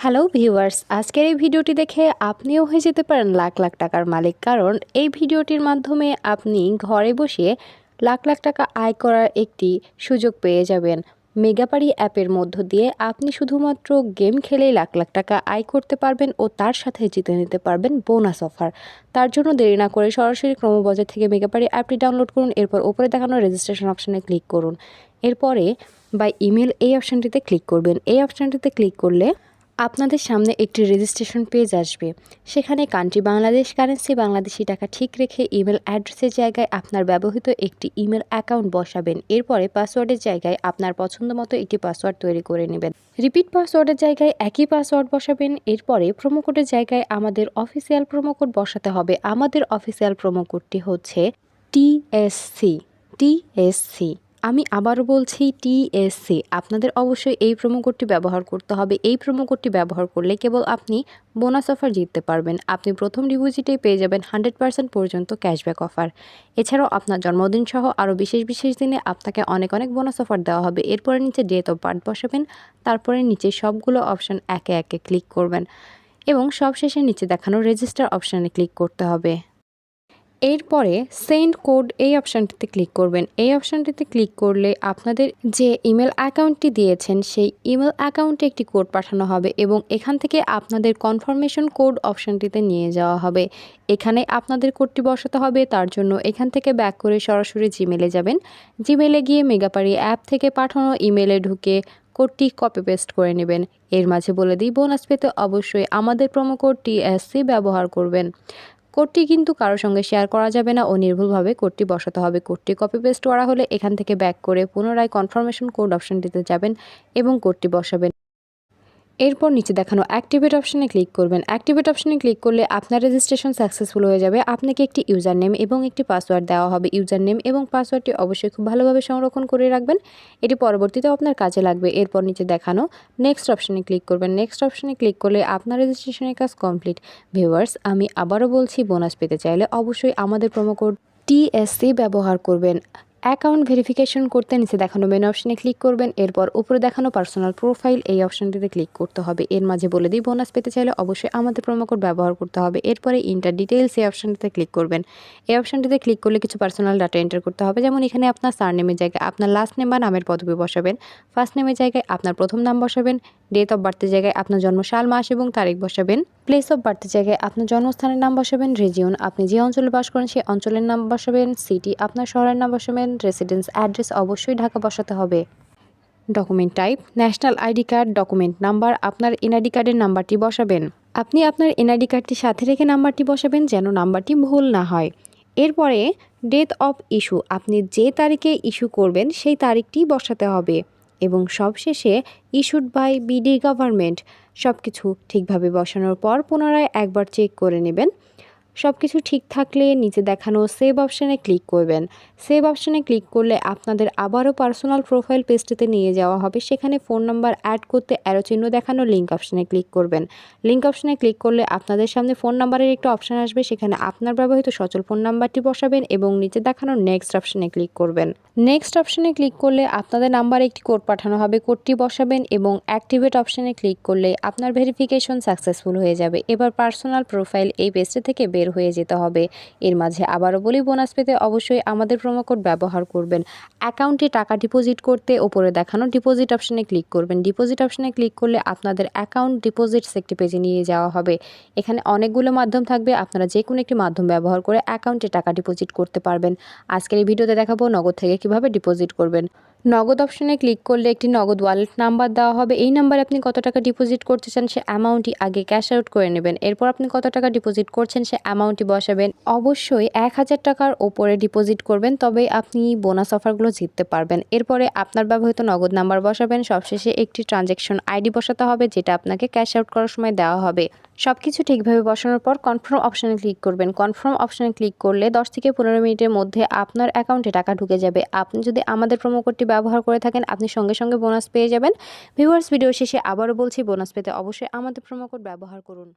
Hello viewers, আজকের এই ভিডিওটি দেখে আপনিও হয়ে যেতে পারেন লাখ লাখ টাকার মালিক। কারণ এই ভিডিওটির মাধ্যমে আপনি ঘরে বসে লাখ লাখ টাকা আয় করার একটি সুযোগ পেয়ে যাবেন। মেগাপারি অ্যাপের মধ্য দিয়ে আপনি শুধুমাত্র গেম খেলেই লাখ লাখ টাকা আয় করতে পারবেন ও তার সাথে জিতে নিতে পারবেন বোনাস অফার। তার জন্য দেরি না করে সরাসরি ক্রমবাজার থেকে মেগাপারি অ্যাপটি ডাউনলোড করুন। এরপর উপরে দেখানো রেজিস্ট্রেশন অপশানে ক্লিক করুন। এরপরে বাই ইমেল এই অপশানটিতে ক্লিক করবেন। এই অপশানটিতে ক্লিক করলে আপনাদের সামনে একটি রেজিস্ট্রেশন পেজ আসবে। সেখানে কান্ট্রি বাংলাদেশ, কারেন্সি বাংলাদেশি টাকা ঠিক রেখে ইমেল অ্যাড্রেসের জায়গায় আপনার ব্যবহৃত একটি ইমেল অ্যাকাউন্ট বসাবেন। এরপরে পাসওয়ার্ডের জায়গায় আপনার পছন্দ মতো একটি পাসওয়ার্ড তৈরি করে নেবেন। রিপিট পাসওয়ার্ডের জায়গায় একই পাসওয়ার্ড বসাবেন। এরপরে প্রোমো কোডের জায়গায় আমাদের অফিসিয়াল প্রোমো কোড বসাতে হবে। আমাদের অফিসিয়াল প্রোমো কোডটি হচ্ছে টিএসসি। টিএসসি আমি আবারও বলছি টিএসসি। আপনাদের অবশ্যই এই প্রোমো কোডটি ব্যবহার করতে হবে। এই প্রোমো কোডটি ব্যবহার করলে কেবল আপনি বোনাস অফার জিততে পারবেন। আপনি প্রথম ডিপোজিটেই পেয়ে যাবেন 100% পর্যন্ত ক্যাশব্যাক অফার। এছাড়াও আপনার জন্মদিন সহ আরও বিশেষ বিশেষ দিনে আপনাকে অনেক অনেক বোনাস অফার দেওয়া হবে। এরপরে নিচে ডেট অফ বার্থ বসাবেন। তারপরে নিচে সবগুলো অপশান একে একে ক্লিক করবেন এবং সবশেষে নিচে দেখানো রেজিস্টার অপশানে ক্লিক করতে হবে। এরপরে সেন্ড কোড এই অপশানটিতে ক্লিক করবেন। এই অপশানটিতে ক্লিক করলে আপনাদের যে ইমেল অ্যাকাউন্টটি দিয়েছেন সেই ইমেল অ্যাকাউন্টে একটি কোড পাঠানো হবে এবং এখান থেকে আপনাদের কনফার্মেশন কোড অপশানটিতে নিয়ে যাওয়া হবে। এখানে আপনাদের কোডটি বসাতে হবে। তার জন্য এখান থেকে ব্যাক করে সরাসরি জিমেলে যাবেন। জিমেলে গিয়ে মেগাপারি অ্যাপ থেকে পাঠানো ইমেলে ঢুকে কোডটি কপি পেস্ট করে নেবেন। এর মাঝে বলে দিই, বোনাস পেতে অবশ্যই আমাদের প্রোমো কোড টিএসসি ব্যবহার করবেন। কোডটি কিন্তু কারোর সঙ্গে শেয়ার করা যাবে না ও নির্ভুলভাবে কোডটি বসাতে হবে। কোডটি কপি পেস্ট করা হলে এখান থেকে ব্যাক করে পুনরায় কনফার্মেশন কোড অপশানটিতে যাবেন এবং কোডটি বসাবেন। এরপর নিচে দেখানো অ্যাক্টিভেট অপশানে ক্লিক করবেন। অ্যাক্টিভেট অপশানে ক্লিক করলে আপনার রেজিস্ট্রেশন সাকসেসফুল হয়ে যাবে। আপনাকে একটি ইউজার নেম এবং একটি পাসওয়ার্ড দেওয়া হবে। ইউজার নেম এবং পাসওয়ার্ডটি অবশ্যই খুব ভালোভাবে সংরক্ষণ করে রাখবেন। এটি পরবর্তীতেও আপনার কাজে লাগবে। এরপর নিচে দেখানো নেক্সট অপশানে ক্লিক করবেন। নেক্সট অপশানে ক্লিক করলে আপনার রেজিস্ট্রেশনের কাজ কমপ্লিট। ভিউয়ার্স, আমি আবারও বলছি, বোনাস পেতে চাইলে অবশ্যই আমাদের প্রোমো কোড টিএসসি ব্যবহার করবেন। অ্যাকাউন্ট ভেরিফিকেশন করতে নিচে দেখানো মেনু অপশানে ক্লিক করবেন। এরপর উপরে দেখানো পার্সোনাল প্রোফাইল এই অপশানটিতে ক্লিক করতে হবে। এর মাঝে বলে দিই, বোনাস পেতে চাইলে অবশ্যই আমাদের প্রোমো কোড ব্যবহার করতে হবে। এরপরে ইন্টার ডিটেইলস এই অপশানটিতে ক্লিক করবেন। এই অপশানটিতে ক্লিক করলে কিছু পার্সোনাল ডাটা এন্টার করতে হবে। যেমন এখানে আপনার সারনেমের জায়গায় আপনার লাস্ট নেম বা নামের পদবি বসাবেন। ফার্স্ট নেমের জায়গায় আপনার প্রথম নাম বসাবেন। ডেট অফ বার্থের জায়গায় আপনার জন্মসাল, মাস এবং তারিখ বসাবেন। প্লেস অফ বার্থের জায়গায় আপনার জন্মস্থানের নাম বসাবেন। রিজিয়ন আপনি যে অঞ্চলে বাস করেন সেই অঞ্চলের নাম বসাবেন। সিটি আপনার শহরের নাম বসাবেন। রেসিডেন্স অ্যাড্রেস অবশ্যই ঢাকা বসাতে হবে। Document type national ID card. Document number আপনার এনআইডি কার্ডের নাম্বারটি বসাবেন। আপনি আপনার এনআইডি কার্ডটি সাথে রেখে নাম্বারটি বসাবেন যেন নাম্বারটি ভুল না হয়। এরপরে ডেট অফ ইস্যু আপনি যে তারিখে ইস্যু করবেন সেই তারিখটি বসাতে হবে এবং সবশেষে ইস্যুড বাই বিডি গভর্নমেন্ট। সব কিছু ঠিকভাবে বসানোর পর পুনরায় একবার চেক করে নেবেন। সব কিছু ঠিক থাকলে নিচে দেখানো সেভ অপশানে ক্লিক করবেন। সেভ অপশানে ক্লিক করলে আপনাদের আবারও পার্সোনাল প্রোফাইল পেজটিতে নিয়ে যাওয়া হবে। সেখানে ফোন নাম্বার অ্যাড করতে অ্যারো চিহ্ন দেখানো লিঙ্ক অপশানে ক্লিক করবেন। লিঙ্ক অপশানে ক্লিক করলে আপনাদের সামনে ফোন নাম্বারের একটা অপশান আসবে। সেখানে আপনার ব্যবহৃত সচল ফোন নাম্বারটি বসাবেন এবং নিচে দেখানো নেক্সট অপশানে ক্লিক করবেন। নেক্সট অপশানে ক্লিক করলে আপনাদের নাম্বারে একটি কোড পাঠানো হবে। কোডটি বসাবেন এবং অ্যাক্টিভেট অপশানে ক্লিক করলে আপনার ভেরিফিকেশন সাকসেসফুল হয়ে যাবে। এবার পার্সোনাল প্রোফাইল এই পেজটি থেকে বের হয়ে যেতে হবে। এর মাঝে আবারও বলি, বোনাস পেতে অবশ্যই আমাদের প্রোমো কোড ব্যবহার করবেন। অ্যাকাউন্টে টাকা ডিপোজিট করতে উপরে দেখানো ডিপোজিট অপশানে ক্লিক করবেন। ডিপোজিট অপশানে ক্লিক করলে আপনাদের অ্যাকাউন্ট ডিপোজিটস একটি পেজে নিয়ে যাওয়া হবে। এখানে অনেকগুলো মাধ্যম থাকবে। আপনারা যে কোনো একটি মাধ্যম ব্যবহার করে অ্যাকাউন্টে টাকা ডিপোজিট করতে পারবেন। আজকের এই ভিডিওতে দেখাবো নগদ থেকে কিভাবে ডিপোজিট করবেন। নগদ অপশানে ক্লিক করলে একটি নগদ ওয়ালেট নাম্বার দেওয়া হবে। এই নাম্বারে আপনি কত টাকা ডিপোজিট করতে চান সে অ্যামাউন্টটি আগে ক্যাশ আউট করে নেবেন। এরপর আপনি কত টাকা ডিপোজিট করছেন সে অ্যামাউন্টটি বসাবেন। অবশ্যই 1000 টাকার ওপরে ডিপোজিট করবেন, তবেই আপনি বোনাস অফারগুলো জিততে পারবেন। এরপরে আপনার ব্যবহৃত নগদ নাম্বার বসাবেন। সবশেষে একটি ট্রানজ্যাকশন আইডি বসাতে হবে যেটা আপনাকে ক্যাশ আউট করার সময় দেওয়া হবে। সব কিছু ঠিকভাবে বসানোর পর কনফার্ম অপশানে ক্লিক করবেন। কনফার্ম অপশানে ক্লিক করলে 10 থেকে 15 মিনিটের মধ্যে আপনার অ্যাকাউন্টে টাকা ঢুকে যাবে। আপনি যদি আমাদের প্রোমো কোডটি ব্যবহার করে থাকেন আপনি সঙ্গে সঙ্গে বোনাস পেয়ে যাবেন। ভিউয়ার্স, ভিডিও শেষে আবারও বলছি, বোনাস পেতে অবশ্যই আমাদের প্রোমো কোড ব্যবহার করুন।